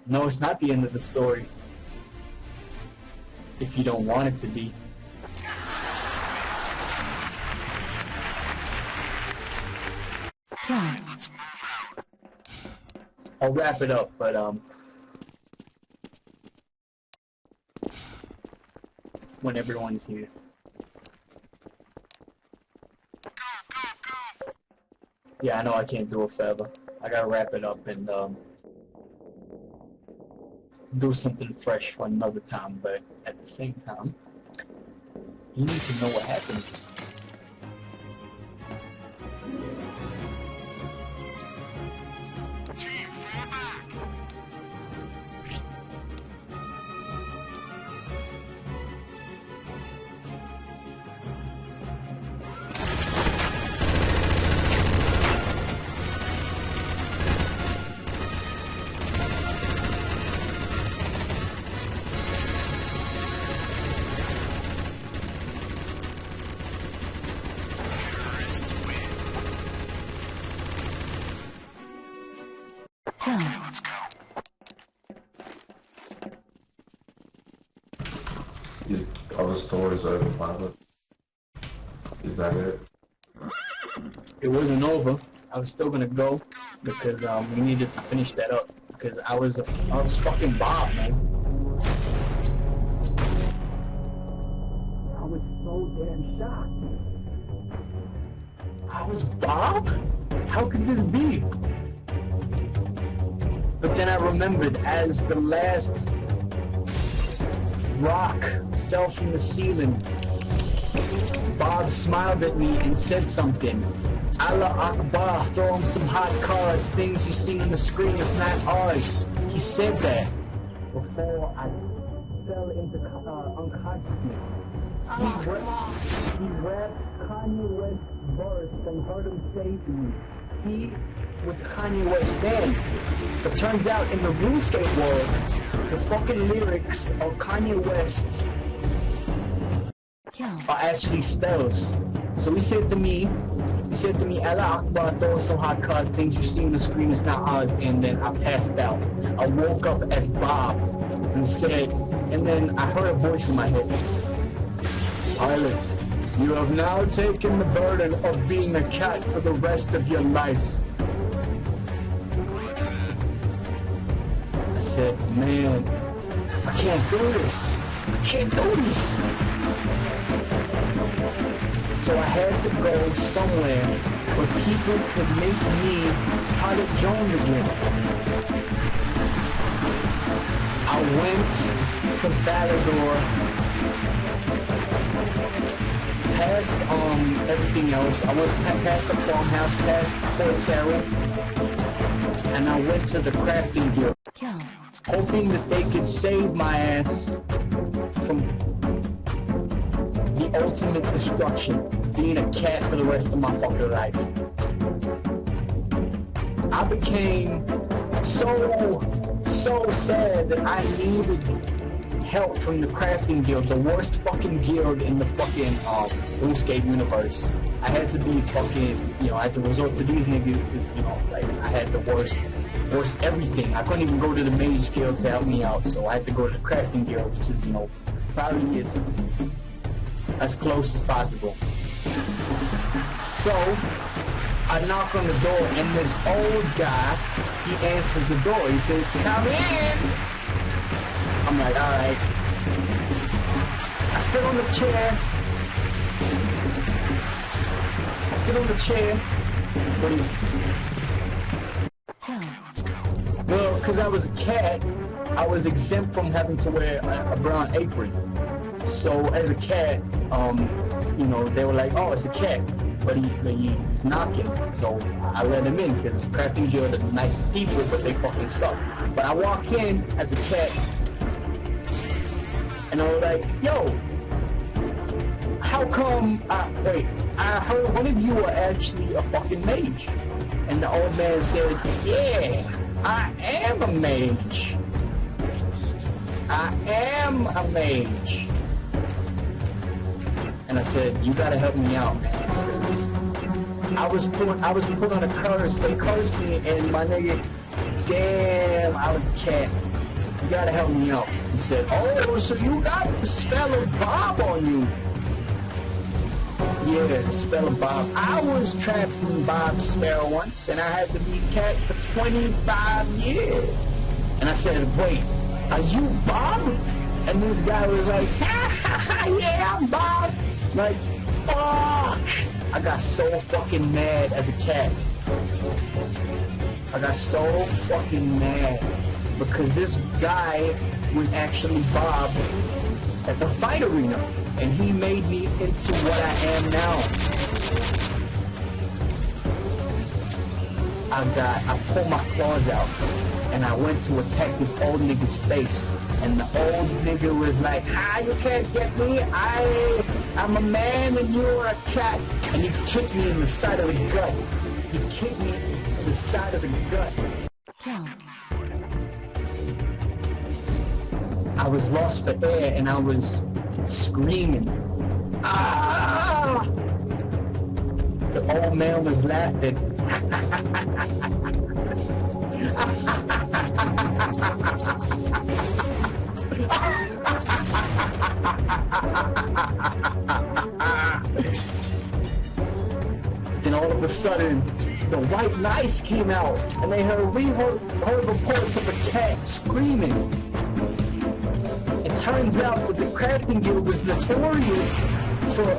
No, it's not the end of the story. If you don't want it to be. I'll wrap it up, but when everyone's here. Yeah, I know I can't do it forever. I gotta wrap it up and do something fresh for another time, but at the same time, you need to know what happens. Let's go. All the stories are pilot. Is that it? It wasn't over. I was still gonna go because we needed to finish that up because I was fucking Bob, man. I was so damn shocked. I was Bob? How could this be? But then I remembered as the last rock fell from the ceiling, Bob smiled at me and said something. Allah Akbar, throw him some hot cars, things you see on the screen is not ours. He said that before I fell into unconsciousness. He rapped Kanye West's verse from Heard Him Say to me. He was Kanye West's fan. But turns out in the RuneScape world, the fucking lyrics of Kanye West's are actually spells. So he said to me, Allah Akbar, throw some hot cars, things you see on the screen is not ours, and then I passed out. I woke up as Bob and said, and then I heard a voice in my head. Pilot, you have now taken the burden of being a cat for the rest of your life. I said, man, I can't do this. I can't do this. So I had to go somewhere where people could make me pilotjones again. I went to Valador, past everything else. I went past the farmhouse, past Port Sarah, and I went to the crafting guild, hoping that they could save my ass from the ultimate destruction, being a cat for the rest of my fucking life. I became so sad that I needed help from the crafting guild, the worst fucking guild in the fucking RuneScape universe. I had to be fucking, I had to resort to these niggas because, like, I had the worst everything. I couldn't even go to the mage guild to help me out, so I had to go to the crafting guild, which is, probably is as close as possible. So I knock on the door, and this old guy, he answers the door. He says, "Come in." I'm like, all right. I sit on the chair. What do you? Well, because I was a cat, I was exempt from having to wear a brown apron. So as a cat, they were like, oh, it's a cat, but he's knocking. So I let him in because crafting guild are the nicest people, but they fucking suck. But I walk in as a cat, and I was like, yo, how come? Wait, I heard one of you are actually a fucking mage. And the old man said, yeah, I am a mage. I am a mage. And I said, you gotta help me out, man, because I was put on a curse. They cursed me, and my nigga, damn, I was a cat. You gotta help me out. He said, oh, so you got the spell of Bob on you. Yeah, the spell of Bob. I was trapped in Bob's spell once, and I had to be cat for 25 years. And I said, wait, are you Bob? And this guy was like, ha ha ha, yeah, I'm Bob. Like, fuck. I got so fucking mad as a cat. I got so fucking mad because this guy was actually Bob at the fight arena, and he made me into what I am now. I pulled my claws out, and I went to attack this old nigga's face, and the old nigga was like, you can't get me, I'm a man and you're a cat, and he kicked me in the side of the gut. He kicked me in the side of the gut. I was lost for air, and I was screaming. Ah! The old man was laughing. Then all of a sudden, the white knights came out, and we heard reports of a cat screaming. It turns out that the crafting guild was notorious for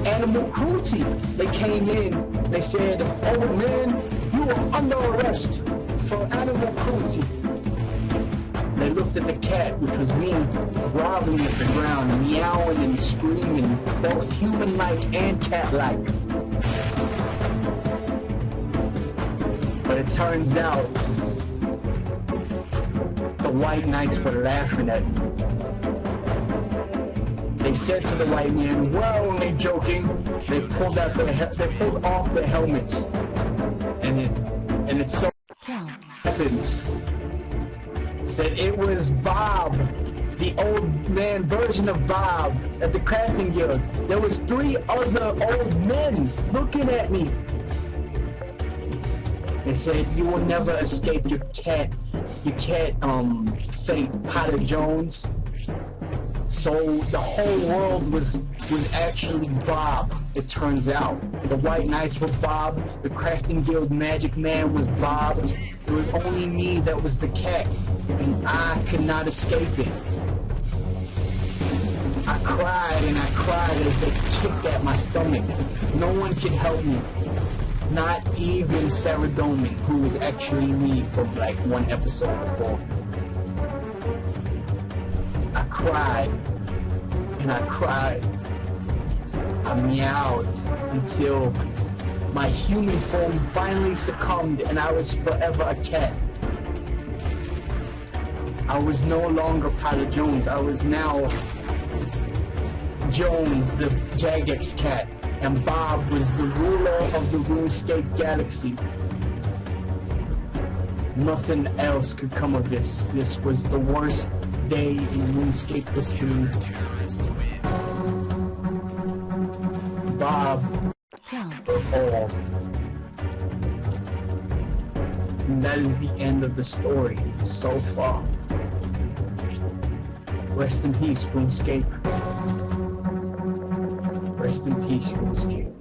animal cruelty. They came in, they said, oh man, you are under arrest for animal cruelty. They looked at the cat, which was me, groveling at the ground, meowing and screaming, both human-like and cat-like. But it turns out, the white knights were laughing at me. They said to the white man, we're only joking. They pulled off their helmets, and it so happens that it was Bob, the old man version of Bob at the crafting guild. There was 3 other old men looking at me. They said, you will never escape your cat fate, pilotjones. So the whole world was actually Bob, it turns out. The White Knights were Bob, the Crafting Guild Magic Man was Bob. It was only me that was the cat, and I could not escape it. I cried and I cried as they kicked at my stomach. No one could help me. Not even Sarah Doman, who was actually me for like 1 episode before. I cried. And I cried. I meowed until my human form finally succumbed and I was forever a cat. I was no longer Pilot Jones. I was now Jones, the Jagex cat, and Bob was the ruler of the RuneScape galaxy. Nothing else could come of this. This was the worst day in RuneScape history. Bob all. And that is the end of the story so far. Rest in peace, RuneScape. Rest in peace, RuneScape.